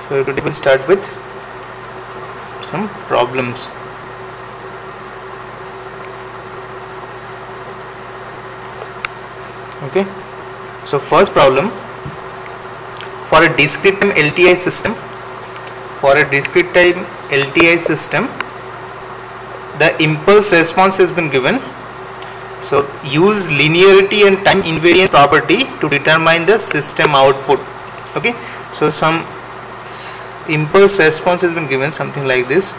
So today we'll start with some problems. Okay, so first problem, for a discrete time LTI system, the impulse response has been given. So use linearity and time invariance property to determine the system output. Okay, so some impulse response has been given, something like this.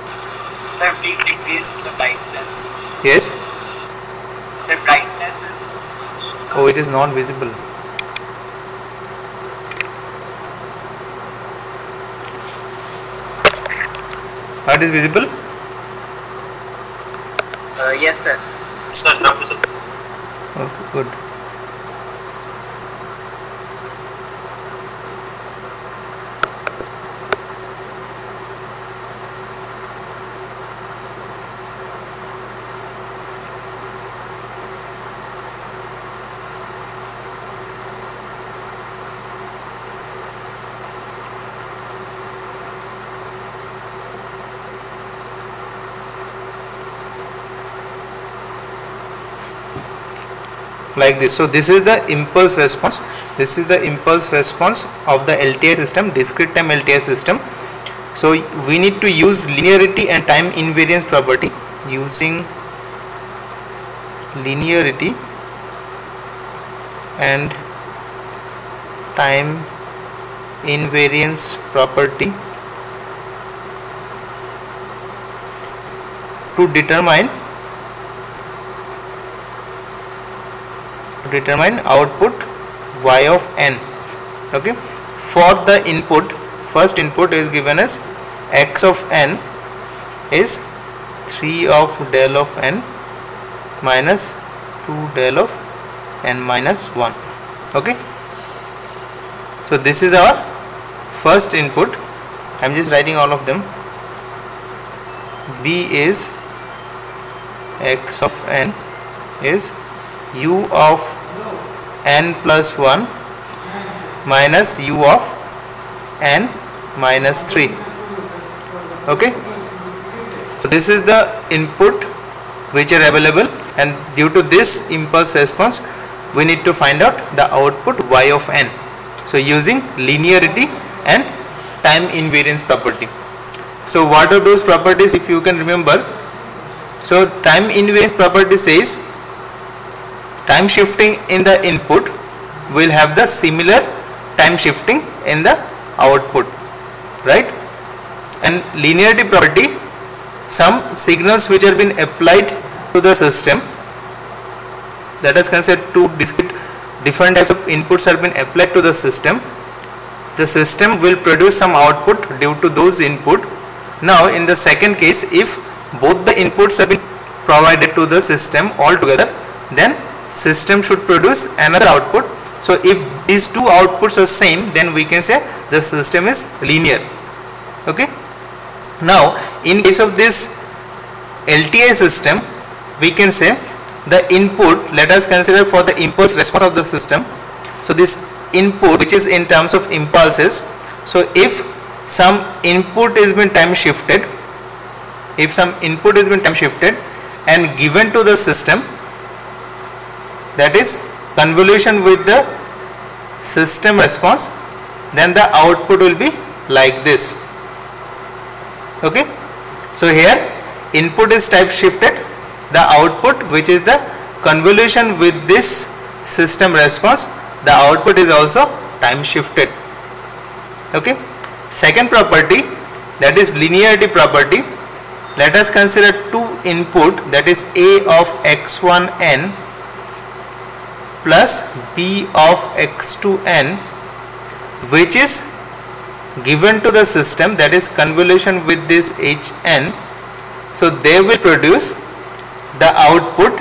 Sir, please decrease the brightness. Yes. Sir, brightness is... Oh, it is not visible. What is visible? Yes, sir. Sir, now sir. Okay, good. Like this. So this is the impulse response. This is the impulse response of the LTI system, discrete time LTI system. So we need to use linearity and time invariance property. Using linearity and time invariance property to determine output y of n. Okay, for the input, first input is given as x of n is 3 of del of n minus 2 del of n minus 1. Okay, so this is our first input. I am just writing all of them. B is x of n is u of n plus 1 minus u of n minus 3. Okay, so this is the input which are available, and due to this impulse response we need to find out the output y of n. So using linearity and time invariance property. So what are those properties, if you can remember? So time invariance property says time shifting in the input will have the similar time shifting in the output, right? And linearity property, some signals which have been applied to the system, let us consider two different types of inputs have been applied to the system will produce some output due to those input. Now in the second case, if both the inputs have been provided to the system altogether, then system should produce another output. So if these two outputs are same, then we can say the system is linear. Okay, now in case of this LTI system, we can say the input, let us consider for the impulse response of the system. So this input, which is in terms of impulses, so if some input has been time shifted, and given to the system, that is convolution with the system response, then the output will be like this. Okay, so here input is type shifted, the output, which is the convolution with this system response, the output is also time shifted. Okay, second property, that is linearity property. Let us consider two input, that is a of x1n plus b of x2n, which is given to the system, that is convolution with this hn. So they will produce the output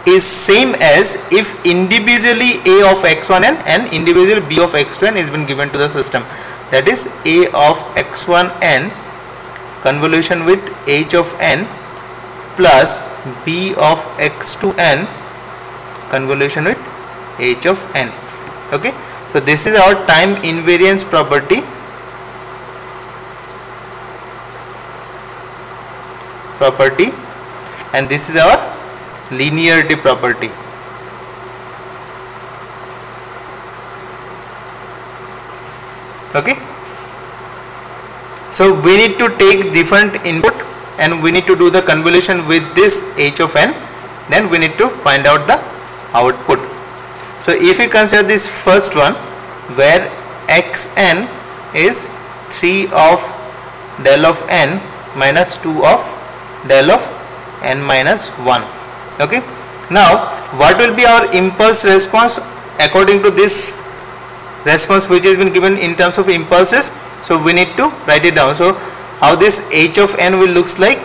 is same as if individually a of x1n and individual b of x2n is been given to the system. That is a of x1n convolution with h of n plus b of x to n convolution with h of n. Okay, so this is our time invariance property. And this is our linearity property. Okay, so we need to take different input and we need to do the convolution with this h of n, then we need to find out the output. So if you consider this first one where xn is 3 of del of n minus 2 of del of n minus 1. Okay, now what will be our impulse response according to this response which has been given in terms of impulses? So we need to write it down. So how this h of n will looks like?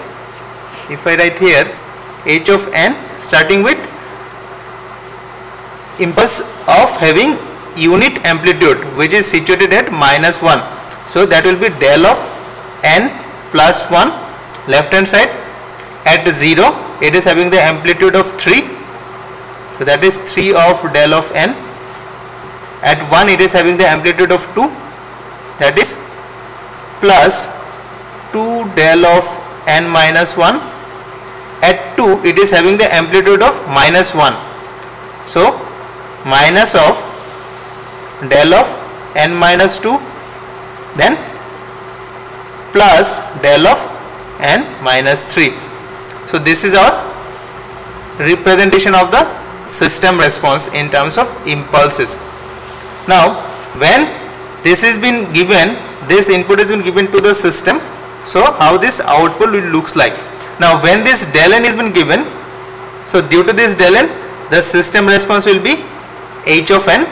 If I write here h of n starting with impulse of having unit amplitude which is situated at minus 1, so that will be del of n plus 1 left hand side. At 0 it is having the amplitude of 3, so that is 3 of del of n. At 1 it is having the amplitude of 2, that is plus 2 del of n minus 1. At 2 it is having the amplitude of minus 1, so minus of del of n minus 2, then plus del of n minus 3. So this is our representation of the system response in terms of impulses. Now when this has been given, this input has been given to the system, so how this output will looks like? Now when this del n has been given, so due to this del n the system response will be h of n.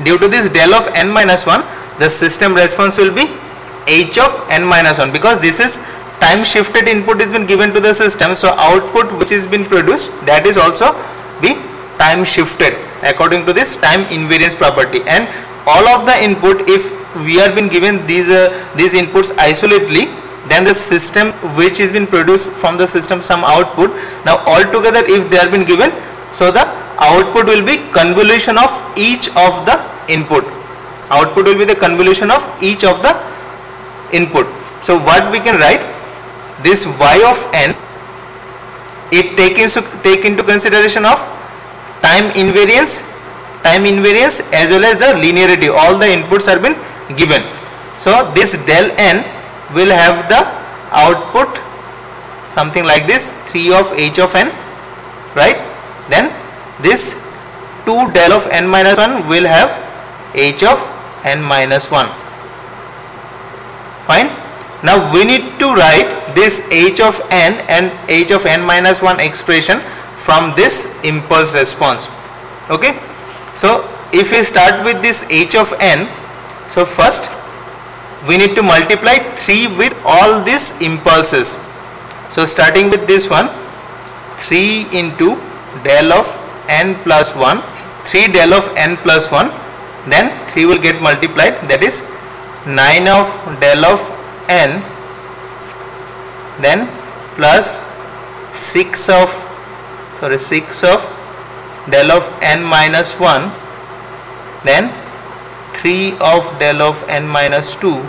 Due to this del of n minus 1 the system response will be h of n minus 1, because this is time shifted input has been given to the system, so output which is been produced that is also be time shifted according to this time invariance property. And all of the input, if we are been given these inputs isolately, then the system which is been produced from the system some output. Now altogether if they are been given, so the output will be convolution of each of the input. Output will be the convolution of each of the input. So what we can write, this y of n, it take into consideration of time invariance as well as the linearity. All the inputs are been given, so this del n will have the output something like this, 3 of h of n, right? Then this 2 del of n minus 1 will have h of n minus 1. Fine. Now we need to write this h of n and h of n minus 1 expression from this impulse response. Okay, so if we start with this h of n, so first we need to multiply 3 with all these impulses. So starting with this one, 3 into del of n plus 1, 3 del of n plus 1, then 3 will get multiplied, that is 9 of del of n, then plus 6 of del of n minus 1, then 3 of del of n minus 2,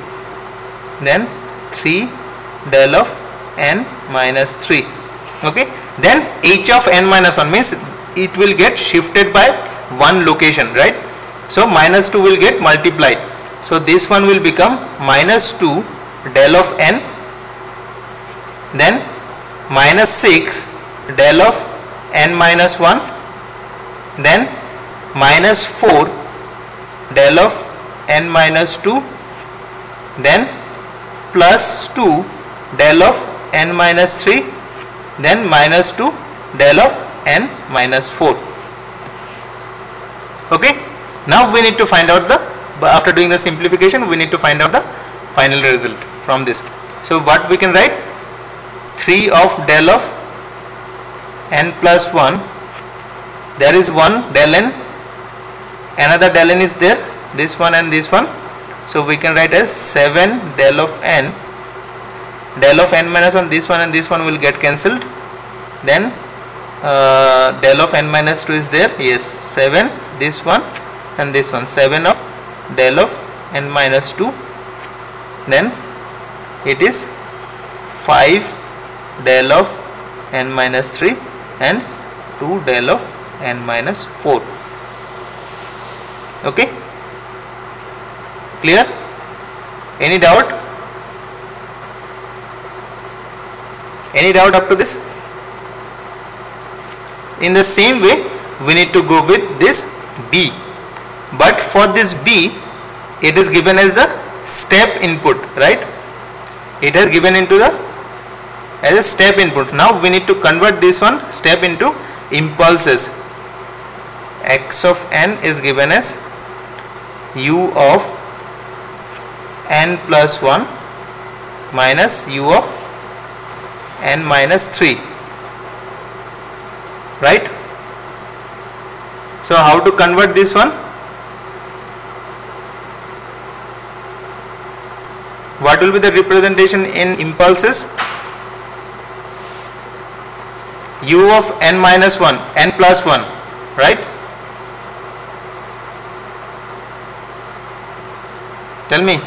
then 3 del of n minus 3. Okay, then h of n minus 1 means it will get shifted by one location, right? So minus 2 will get multiplied, so this one will become minus 2 del of n, then minus 6 del of n minus 1, then minus 4 del of n minus 2, then plus 2 del of n minus 3, then minus 2 del of n minus 4. Okay, now we need to find out the, after doing the simplification, we need to find out the final result from this. So what we can write, 3 of del of n plus 1, there is one del n, another del n is there, this one and this one, so we can write as 7 del of n, del of n minus 1, this one and this one will get cancelled. Then del of n minus 2 is there, yes, 7, this one and this one, 7 of del of n minus 2. Then it is 5 del of n minus 3 and 2 del of n minus 4. Okay, clear? Any doubt? Any doubt up to this? In the same way we need to go with this B, but for this B it is given as the step input, right? It is given into the as a step input. Now we need to convert this one step into impulses. X of n is given as u of n plus 1 minus u of n minus 3, right? So how to convert this one? What will be the representation in impulses? U of n minus 1, n plus 1, right? Tell me.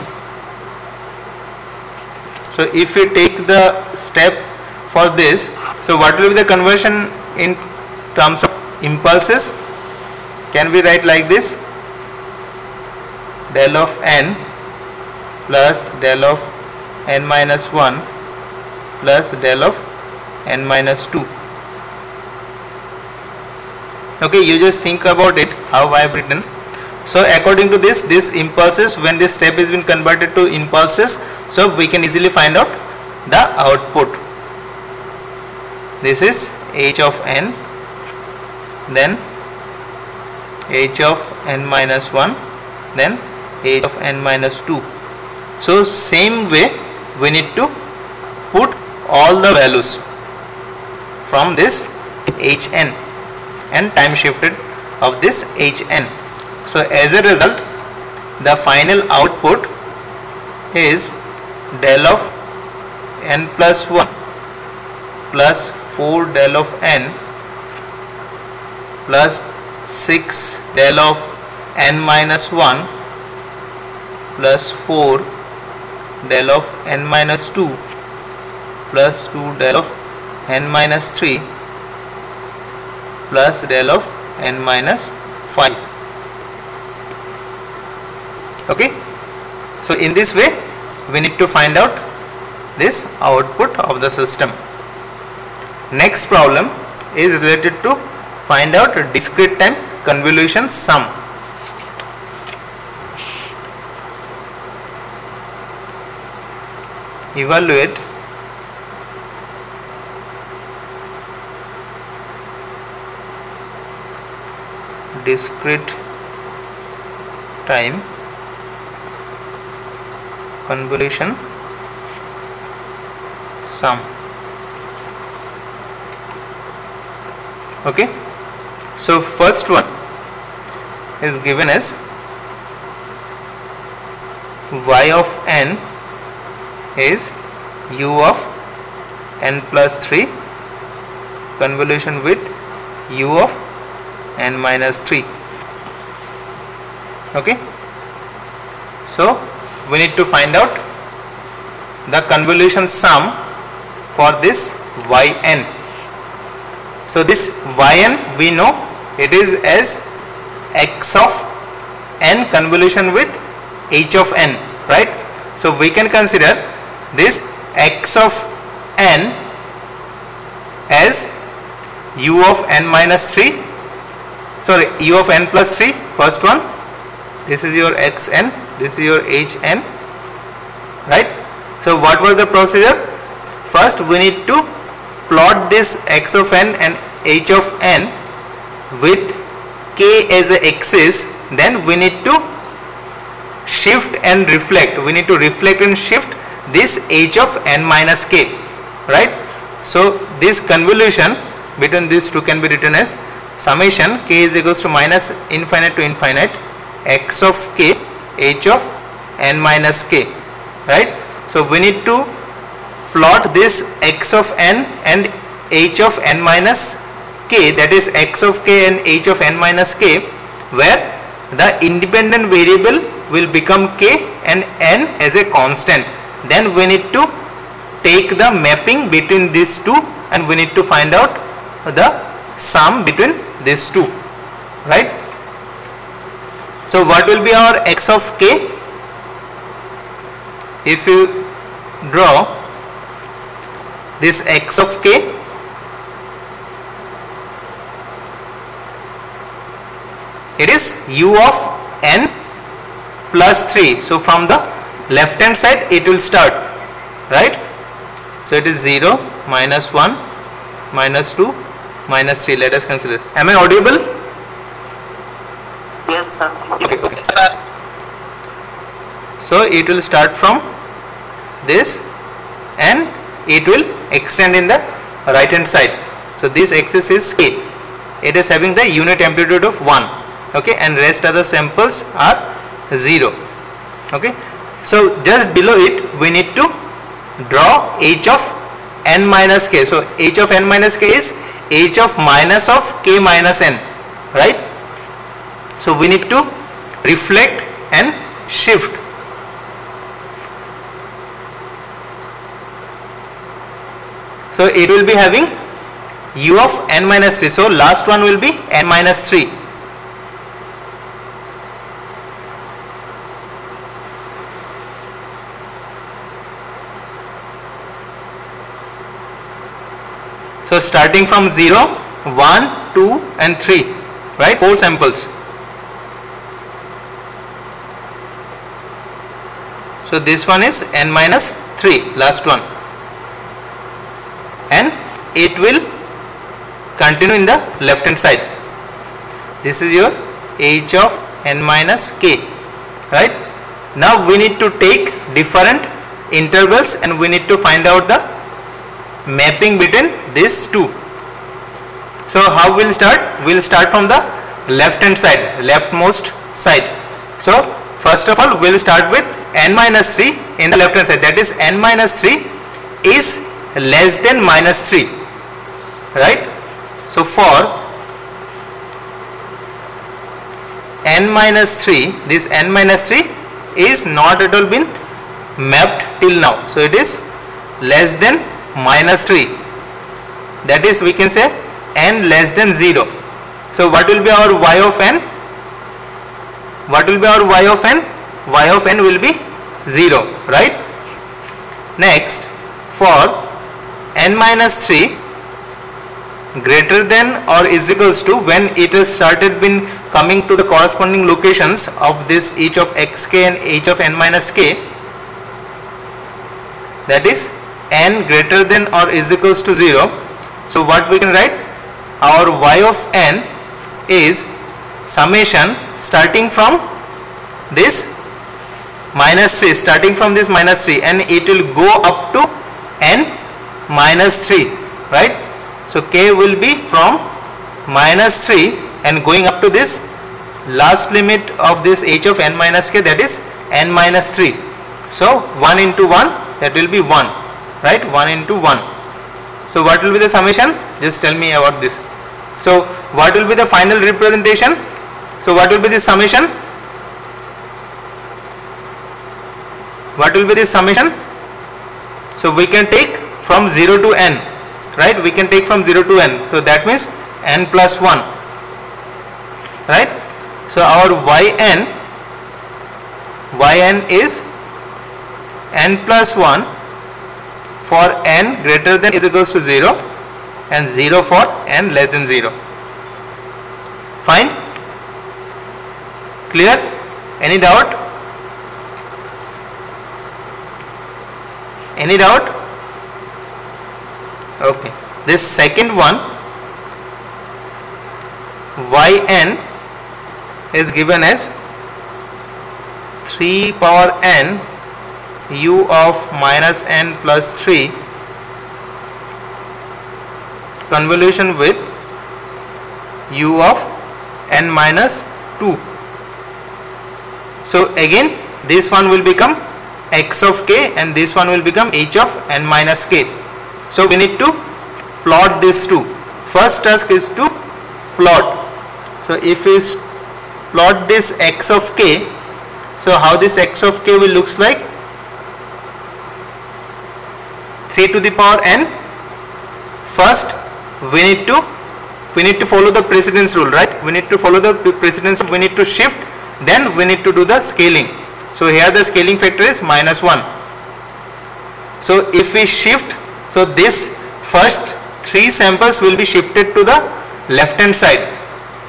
So if we take the step for this, so what will be the conversion in terms of impulses? Can we write like this? Del of n plus del of n minus 1 plus del of n minus 2. Okay, you just think about it how I have written. So according to this impulses, when this step has been converted to impulses, so we can easily find out the output. This is h of n, then h of n minus 1, then h of n minus 2. So same way we need to put all the values from this hn and time shifted of this hn. So as a result the final output is del of n plus 1 plus 4 del of n plus 6 del of n minus 1 plus 4 del of n minus 2 plus 2 del of n minus 3 plus del of n minus 5. Okay, so in this way we need to find out this output of the system. Next problem is related to find out discrete time convolution sum. Evaluate discrete time convolution sum. Okay, so first one is given as y of n is u of n plus 3 convolution with u of n minus 3. Okay, so we need to find out the convolution sum for this yn. So this yn we know it is as x of n convolution with h of n, right? So we can consider this x of n as u of n minus 3, sorry, u of n plus 3, first one, this is your xn, this is your hn, right? So what was the procedure? First we need to plot this x of n and h of n with k as a axis, then we need to shift and reflect, we need to reflect and shift this h of n minus k, right? So this convolution between these two can be written as summation k is equals to minus infinite to infinite x of k h of n minus k, right? So we need to plot this x of n and h of n minus k, that is x of k and h of n minus k, where the independent variable will become k and n as a constant. Then we need to take the mapping between these two and we need to find out the sum between these two, right? So what will be our x of k? If you draw this x of k, it is u of n plus 3. So from the left hand side it will start, right? So it is 0, minus 1, minus 2, minus 3. Let us consider. Am I audible? Yes, sir. Okay. Yes, sir. So it will start from this and it will extend in the right hand side. So this axis is k. It is having the unit amplitude of 1. Okay, and rest other samples are 0. Okay, so just below it we need to draw h of n minus k. So h of n minus k is h of minus of k minus n, right? So we need to reflect and shift. So it will be having u of n minus 3. So last one will be n minus 3. So starting from 0, 1, 2 and 3, right? 4 samples. So this one is n minus 3, last one. And it will continue in the left hand side. This is your h of n minus k, right? Now we need to take different intervals and we need to find out the mapping between these two. So how we'll start? We'll start from the left hand side, leftmost side. So first of all we'll start with n minus 3 in the left hand side, that is n minus 3 is less than minus 3, right? So for n minus 3, this n minus 3 is not at all been mapped till now. So it is less than minus 3, that is we can say n less than 0. So what will be our y of n? What will be our y of n? Y of n will be 0, right? Next, for n minus 3 greater than or is equals to, when it has started been coming to the corresponding locations of this h of xk and h of n minus k, that is n greater than or is equals to 0. So what we can write? Our y of n is summation starting from this minus 3, starting from this minus 3, and it will go up to n minus 3, right? So k will be from minus 3 and going up to this last limit of this h of n minus k, that is n minus 3. So 1 into 1, that will be 1, right? 1 into 1. So what will be the summation? Just tell me about this. So what will be the final representation? So what will be the summation? What will be the summation? So we can take from 0 to n, right? We can take from 0 to n. So that means n plus 1, right? So our yn is n plus 1 for n greater than is equals to 0 and 0 for n less than 0. Fine? Clear? Any doubt? Any doubt? Okay. This second one, yn is given as 3 power n u of minus n plus 3 convolution with u of n minus 2. So again this one will become x of k, and this one will become h of n minus k. So we need to plot these two. First task is to plot. So if we plot this x of k, so how this x of k will looks like? 3 to the power n. First we need to follow the precedence rule, right? We need to follow the precedence. We need to shift, then we need to do the scaling. So here the scaling factor is -1. So if we shift, so this first 3 samples will be shifted to the left hand side,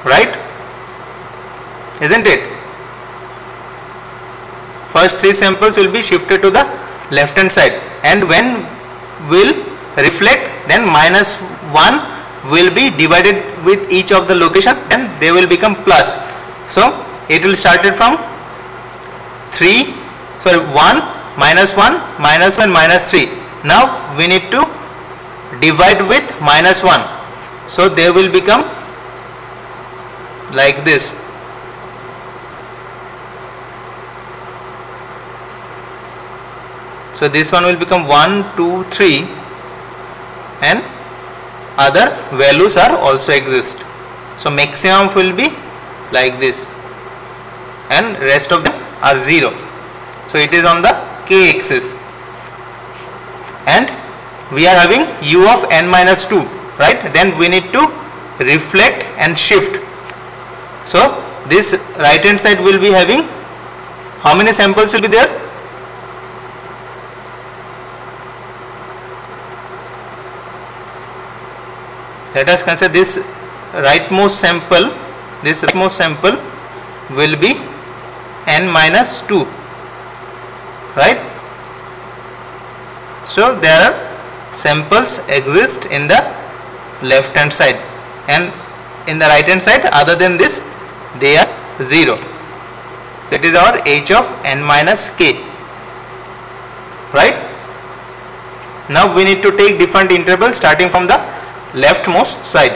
right? Isn't it? First 3 samples will be shifted to the left hand side, and when will reflect, then -1 will be divided with each of the locations, and they will become plus. So it will start it from 1 -1 -1 -3. Now we need to divide with -1, so they will become like this. So this one will become 1 2 3, and other values are also exist. So maximum will be like this, and rest of them are 0. So it is on the k axis, and we are having u of n minus 2, right? Then we need to reflect and shift. So this right hand side will be having how many samples will be there? Let us consider this rightmost sample. This rightmost sample will be n minus 2, right? So there are samples exist in the left hand side, and in the right hand side, other than this, they are 0. That is our h of n minus k, right? Now we need to take different intervals starting from the leftmost side.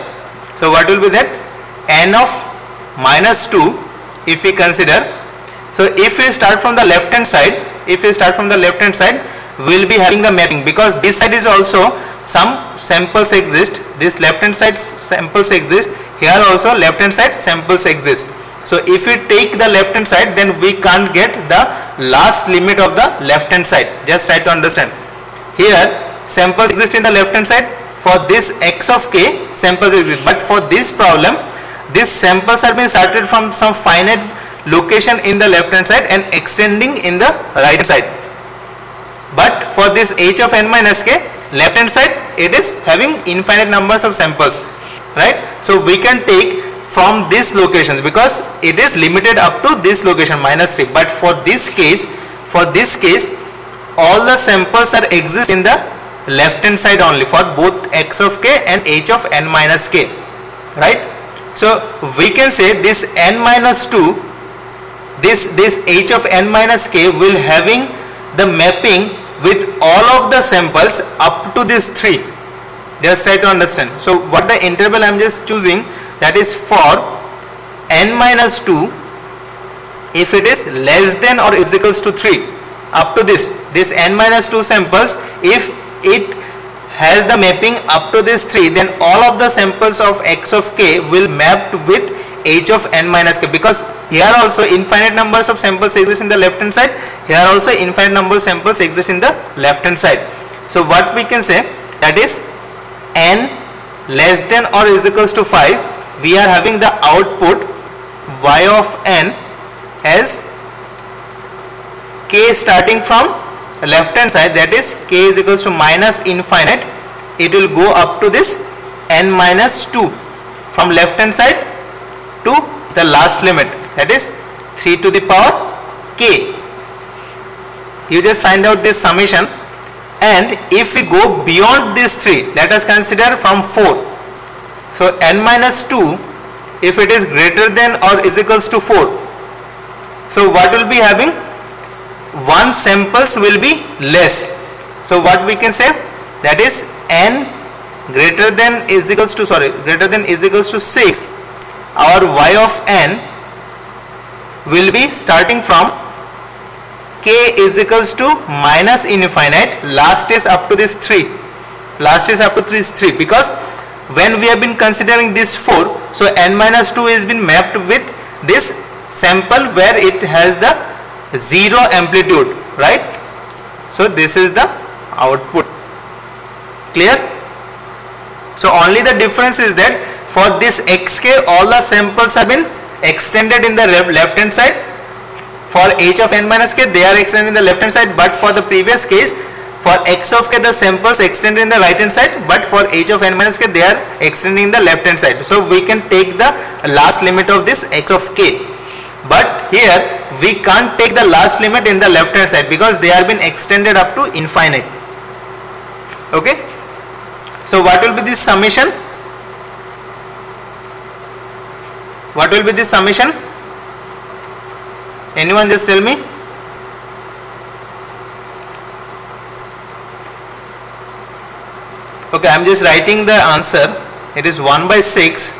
So what will be that? N of -2, if we consider. So if we start from the left hand side, we'll be having the mapping, because this side is also some samples exist. This left hand side samples exist. Here also left hand side samples exist. So if we take the left hand side, then we can't get the last limit of the left hand side. Just try to understand. Here samples exist in the left hand side. For this x of k, samples exist, but for this problem, these samples have been started from some finite location in the left hand side and extending in the right hand side. But for this h of n minus k, left hand side, it is having infinite numbers of samples, right? So we can take from these locations, because it is limited up to this location -3. But for this case, all the samples are exist in the left hand side only for both x of k and h of n minus k, right? So we can say this n minus 2, this h of n minus k will having the mapping with all of the samples up to this 3. Just try to understand. So what the interval I am just choosing, that is for n minus 2, if it is less than or is equals to 3, up to this n minus 2 samples, if it has the mapping up to this 3, then all of the samples of x of k will mapped with h of n minus k, because here also infinite numbers of samples exist in the left hand side, here also infinite number of samples exist in the left hand side. So what we can say, that is n less than or is equals to 5, we are having the output y of n as k starting from left hand side, that is k is equals to minus infinite, it will go up to this n minus 2 from left hand side to the last limit, that is 3 to the power k. You just find out this summation, and if we go beyond this 3, let us consider from 4. So n minus 2, if it is greater than or is equals to 4, so what will be having? 1 samples will be less. So what we can say, that is n greater than is equals to 6, our y of n will be starting from k is equals to minus infinite, last is up to this 3. Last is up to this 3 because when we have been considering this 4, so n minus 2 has been mapped with this sample where it has the 0 amplitude, right? So this is the output. Clear? So only the difference is that for this xk all the samples have been extended in the left hand side. For h of n minus k they are extended in the left hand side, but for the previous case for x of k the samples extended in the right hand side, but for h of n minus k they are extending in the left hand side. So we can take the last limit of this x of k, but here we can't take the last limit in the left hand side because they have been extended up to infinite. Okay, so what will be this summation? What will be this summation? Anyone just tell me? Okay, I am just writing the answer. It is 1 by 6,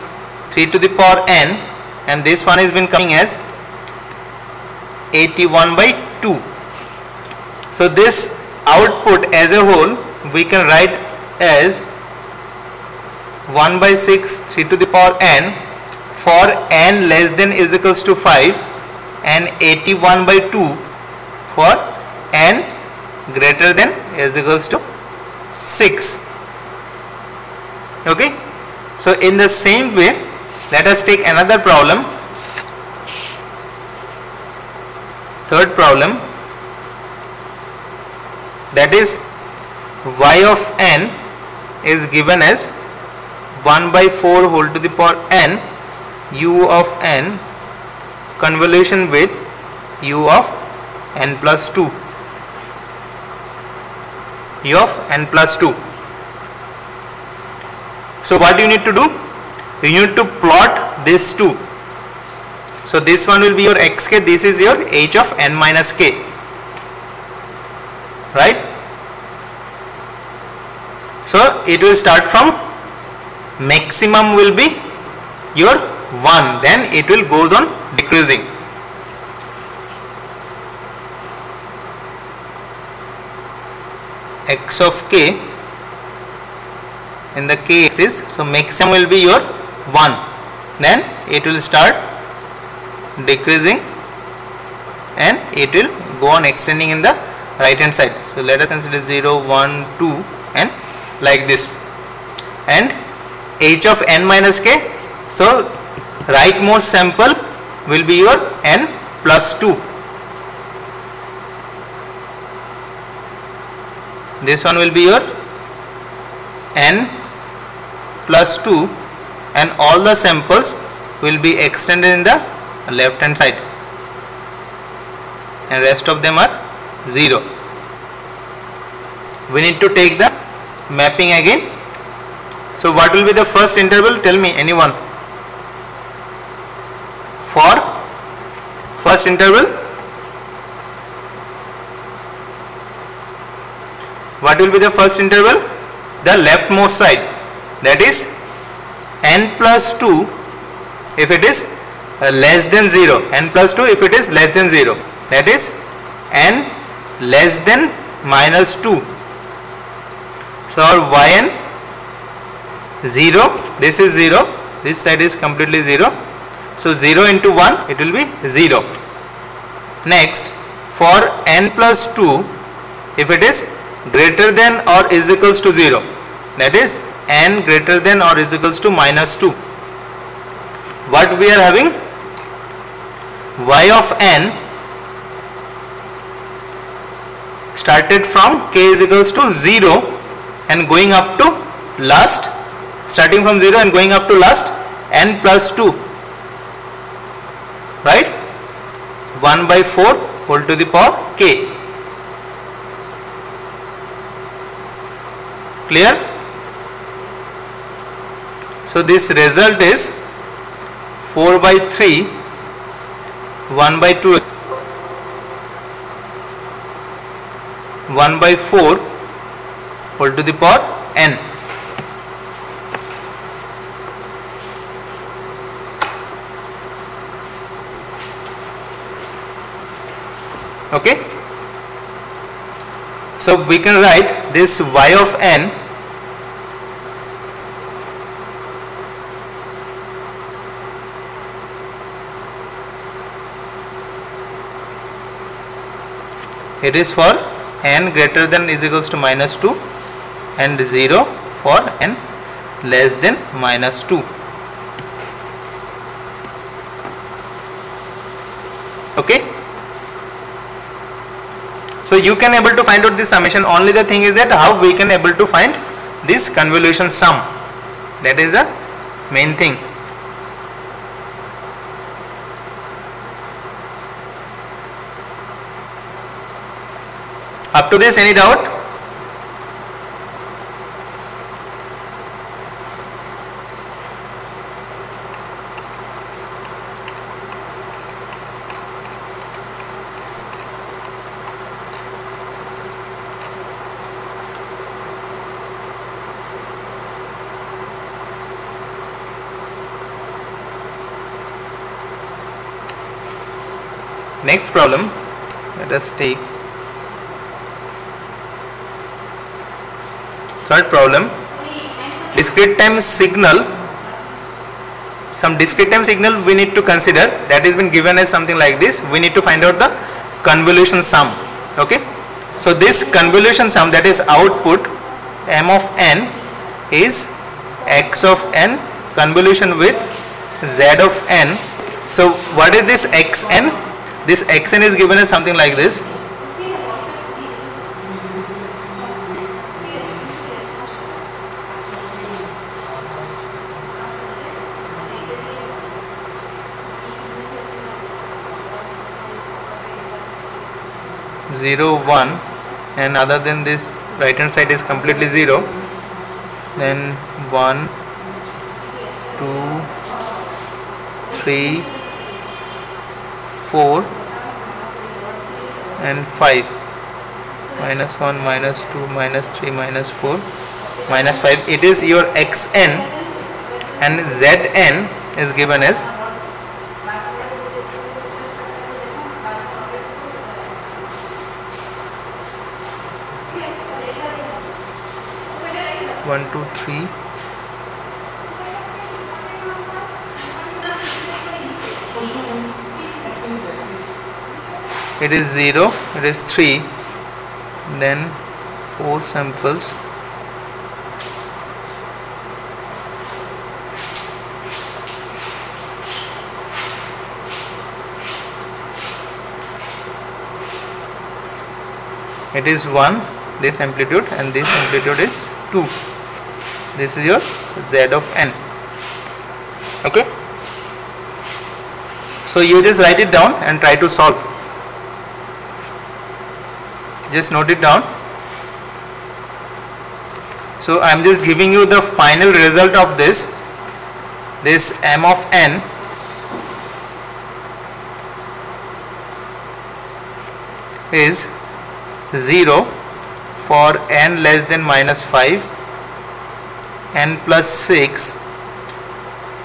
3 to the power n, and this one has been coming as 81 by 2. So this output as a whole we can write as 1 by 6, 3 to the power n for n less than is equals to 5, and 81 by 2 for n greater than is equals to 6. Okay, so in the same way let us take another problem. Third problem, that is y of n is given as 1 by 4 whole to the power n u of n convolution with u of n plus 2, u of n plus 2. So what you need to do? You need to plot these two. So this one will be your xk, this is your h of n minus k, right? So it will start from maximum will be your 1, then it will goes on decreasing. X of k in the k axis, so maximum will be your 1, then it will start decreasing and it will go on extending in the right hand side. So let us consider 0, 1, 2 and like this. And h of n minus k, so rightmost sample will be your n plus 2. This one will be your n plus 2 and all the samples will be extended in the left hand side and rest of them are 0. We need to take the mapping again. So what will be the first interval? Tell me, anyone. For first interval, what will be the first interval? The leftmost side, that is n plus 2 if it is less than 0, n plus 2 if it is less than 0, that is n less than minus 2. So our yn 0, this is 0, this side is completely 0, so 0 into 1 it will be 0. Next, for n plus 2 if it is greater than or is equals to 0, that is n greater than or is equals to minus 2. What we are having? Y of n started from k is equals to 0 and going up to last, starting from 0 and going up to last n plus 2, right? 1 by 4 whole to the power k. Clear? So this result is 4 by 3, 1 by 2, 1 by 4 whole to the power n. Okay, So we can write this y of n it is for n greater than is equals to minus 2 and 0 for n less than minus 2. Okay, so you can able to find out this summation. Only the thing is that how we can able to find this convolution sum, that is the main thing. Up to this, any doubt? Next problem, let us take third problem. Discrete time signal. Some discrete time signal we need to consider, that has been given as something like this. We need to find out the convolution sum. Okay, so this convolution sum, that is output m of n is x of n convolution with z of n. So what is this xn? This xn is given as something like this. Zero, 1, and other than this right hand side is completely 0. Then 1, 2, 3, 4 and 5. Minus 1, minus 2, minus 3, minus 4, minus 5. It is your xn, and zn is given as 1, 2, 3. It is 0, it is 3, then 4 samples, it is 1, this amplitude, and this amplitude is 2. This is your z of n. Okay, so you just write it down and try to solve. Just note it down. So I am just giving you the final result of this. This m of n is 0 for n less than minus 5, n plus 6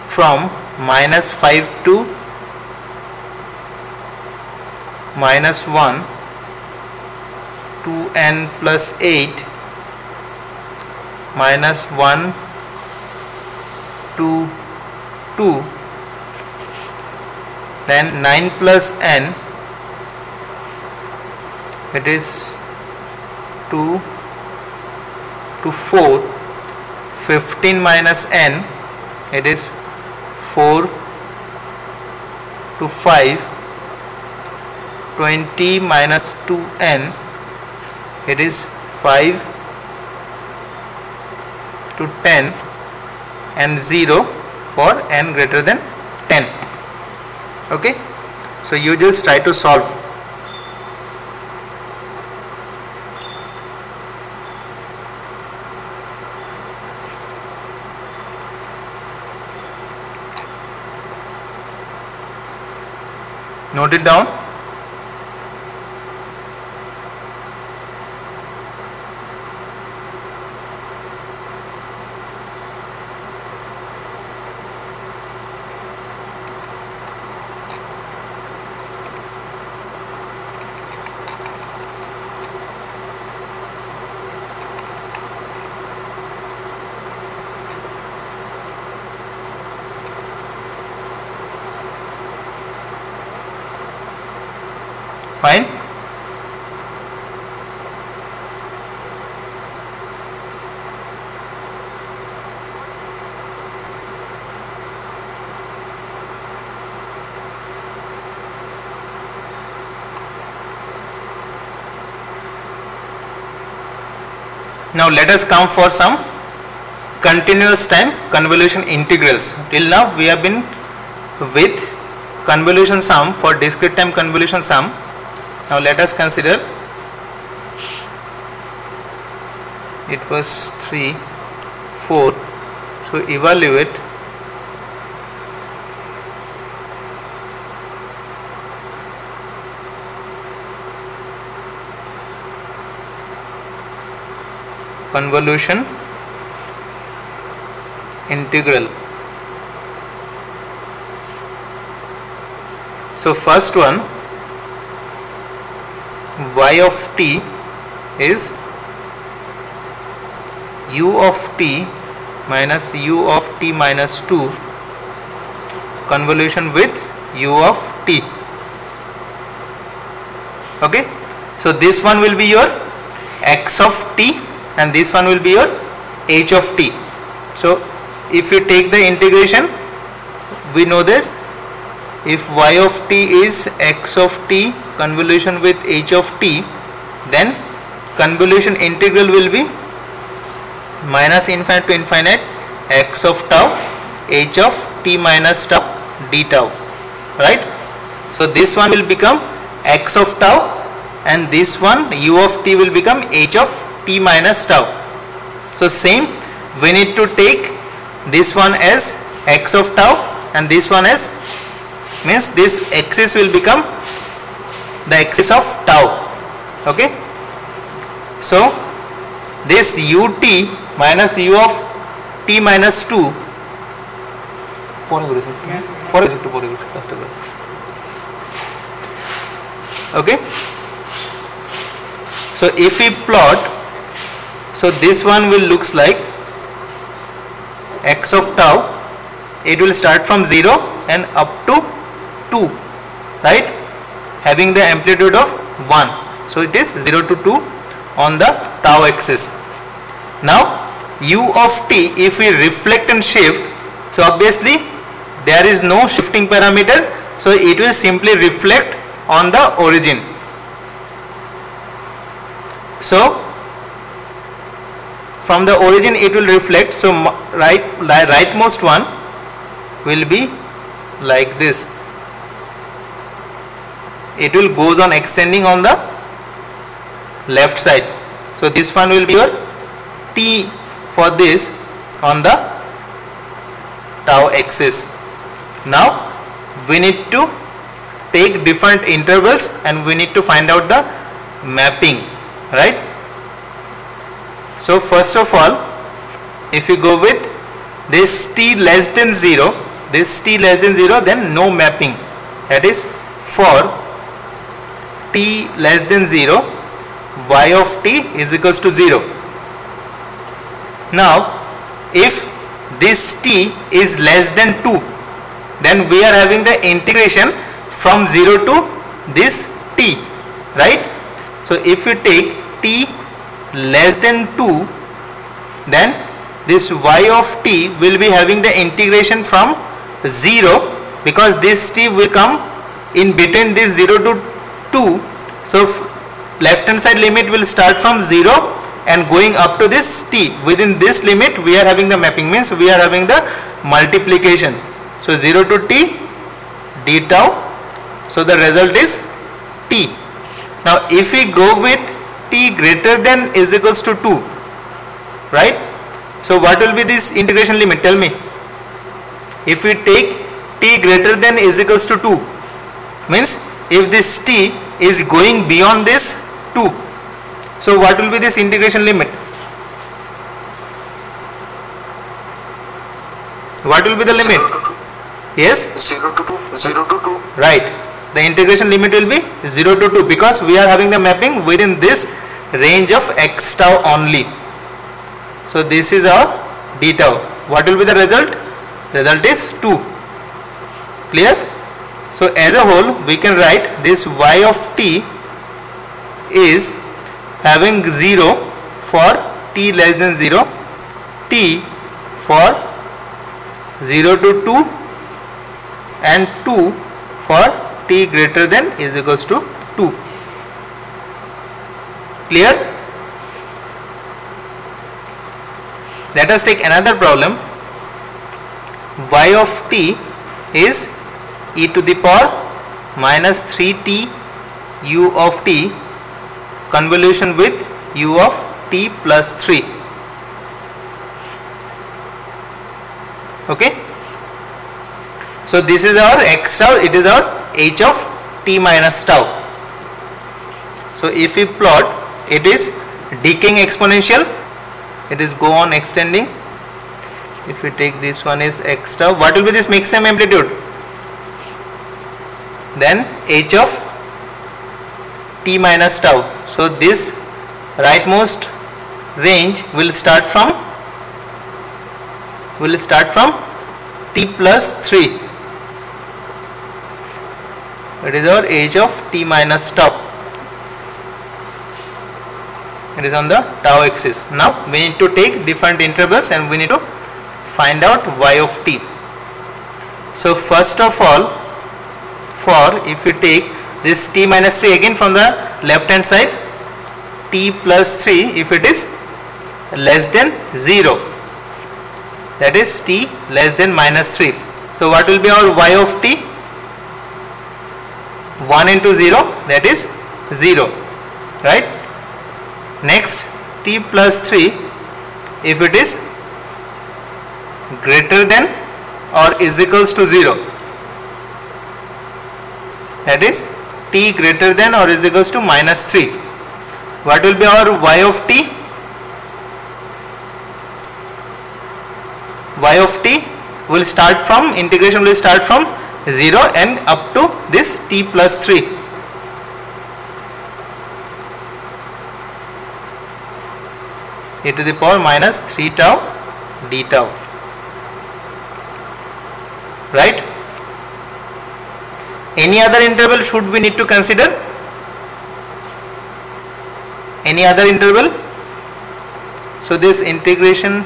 from minus 5 to minus 1 to n plus 8, minus 1 to 2, then 9 plus n, it is 2 to 4, 15 minus n, it is 4 to 5, 20 minus 2n, it is 5 to 10, and 0 for n greater than 10. Okay, so you just try to solve. Note it down. Fine. Now let us come for some continuous time convolution integrals. Till now we have been with convolution sum for discrete time convolution sum. Now let us consider, it was 3, 4, so evaluate convolution integral. So first one, y of t is u of t minus u of t minus 2 convolution with u of t. Okay, so this one will be your x of t and this one will be your h of t. So if you take the integration, we know this, if y of t is x of t convolution with h of t, then convolution integral will be minus infinite to infinite x of tau h of t minus tau d tau, right? So this one will become x of tau and this one u of t will become h of t minus tau. So same, we need to take this one as x of tau and this one as, means this axis will become the axis of tau. Okay, so this ut minus u of t minus 2, okay, so if we plot, so this one will looks like x of tau, it will start from 0 and up to 2, right, having the amplitude of 1. So it is 0 to 2 on the tau axis. Now u of t, if we reflect and shift, so obviously there is no shifting parameter, so it will simply reflect on the origin. So from the origin it will reflect, so rightmost one will be like this, it will goes on extending on the left side. So this one will be your t for this on the tau axis. Now we need to take different intervals and we need to find out the mapping, right? So first of all, if you go with this t less than 0, this t less than 0, then no mapping, that is for t less than 0, y of t is equals to 0. Now if this t is less than 2, then we are having the integration from 0 to this t, right? So if you take t less than 2, then this y of t will be having the integration from 0, because this t will come in between this 0 to 2. So left hand side limit will start from 0 and going up to this t. Within this limit we are having the mapping, means we are having the multiplication. So 0 to t d tau, so the result is t. Now if we go with t greater than is equals to 2, right? So what will be this integration limit? Tell me. If we take t greater than is equals to 2, means if this t is going beyond this 2, so what will be this integration limit? What will be the limit? Yes? 0 to 2. 0 to 2. Right. The integration limit will be 0 to 2, because we are having the mapping within this range of x tau only. So this is our d tau. What will be the result? Result is 2. Clear? So as a whole we can write this y of t is having 0 for t less than 0, t for 0 to 2 and 2 for t greater than is equals to 2. Clear? Let us take another problem. Y of t is e to the power minus 3t u of t convolution with u of t plus 3. Okay. So this is our x tau, it is our h of t minus tau. So if we plot, it is decaying exponential, it is go on extending. If we take this one is x tau, what will be this maximum amplitude? Then h of t minus tau. So this rightmost range will start from t plus 3. It is our h of t minus tau. It is on the tau axis. Now we need to take different intervals and we need to find out y of t. So first of all, if we take this t minus 3 again from the left hand side, t plus 3 if it is less than 0, that is t less than minus 3. So what will be our y of t? 1 into 0, that is 0, right? Next, t plus 3 if it is greater than or is equals to 0, that is t greater than or is equals to minus 3. What will be our y of t? Y of t will start from, integration will start from 0 and up to this t plus 3. E to the power minus 3 tau d tau, right? Any other interval should we need to consider? Any other interval? So this integration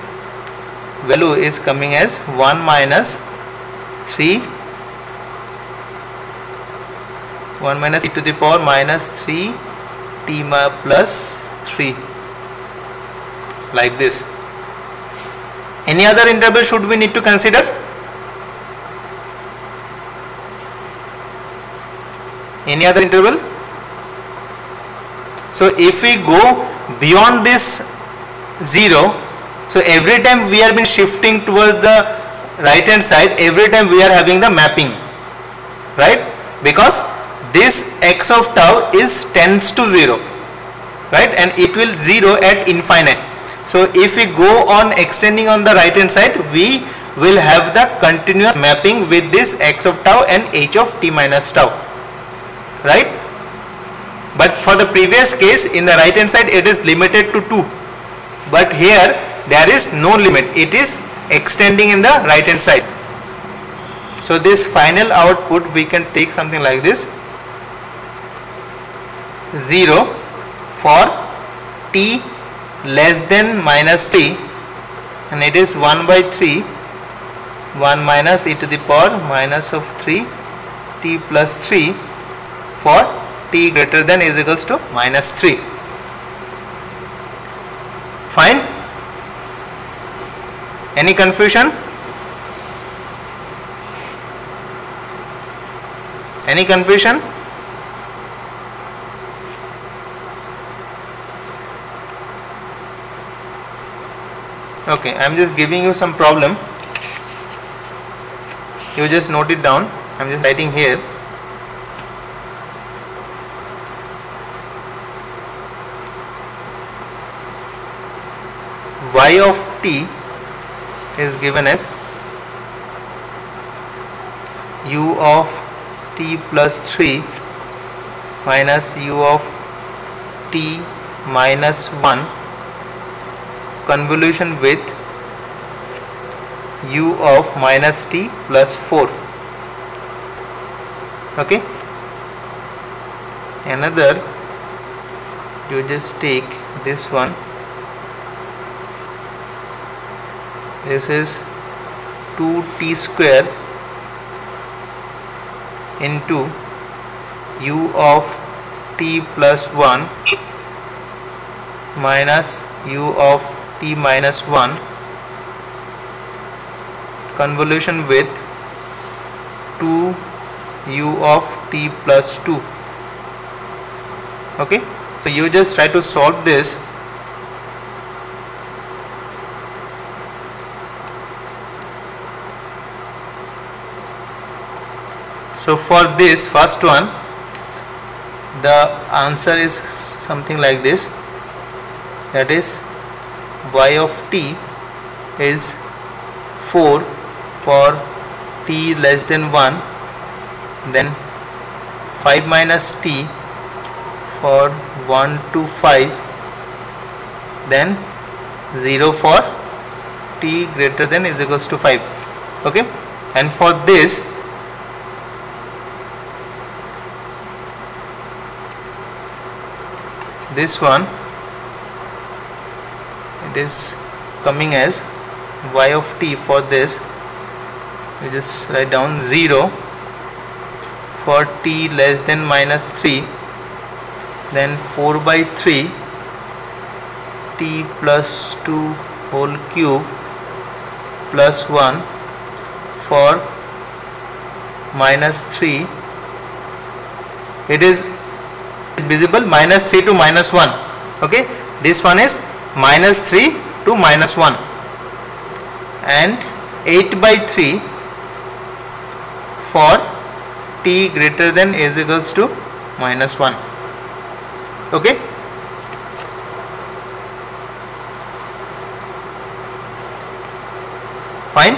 value is coming as 1 minus 3, 1 minus e to the power minus 3 t plus 3, like this. Any other interval should we need to consider? Any other interval? So if we go beyond this 0, so every time we are been shifting towards the right hand side, every time we are having the mapping, right? Because this x of tau is tends to 0, right? And it will 0 at infinite. So if we go on extending on the right hand side, we will have the continuous mapping with this x of tau and h of t minus tau, right? But for the previous case, in the right hand side it is limited to 2, but here there is no limit, it is extending in the right hand side. So this final output we can take something like this: 0 for t less than minus 3, and it is 1 by 3, 1 minus e to the power minus of 3 t plus 3 for t greater than is equals to minus 3. Fine? Any confusion? Any confusion? Okay, I am just giving you some problem. You just note it down. I am just writing here. Y of t is given as u of t plus 3 minus u of t minus 1 convolution with u of minus t plus 4. Okay, another, you just take this one, this is 2t square into u of t plus 1 minus u of t minus 1 convolution with 2 u of t plus 2. Okay, so you just try to solve this. So for this first one, the answer is something like this, that is y of t is 4 for t less than 1, then 5 minus t for 1 to 5, then 0 for t greater than is equals to 5. Okay, and for this one, it is coming as y of t. For this we just write down 0 for t less than minus 3, then 4 by 3 t plus 2 whole cube plus 1 for minus 3. It is visible minus 3 to minus 1. Okay, this one is minus 3 to minus 1, and 8 by 3 for t greater than is equals to minus 1. Okay, fine.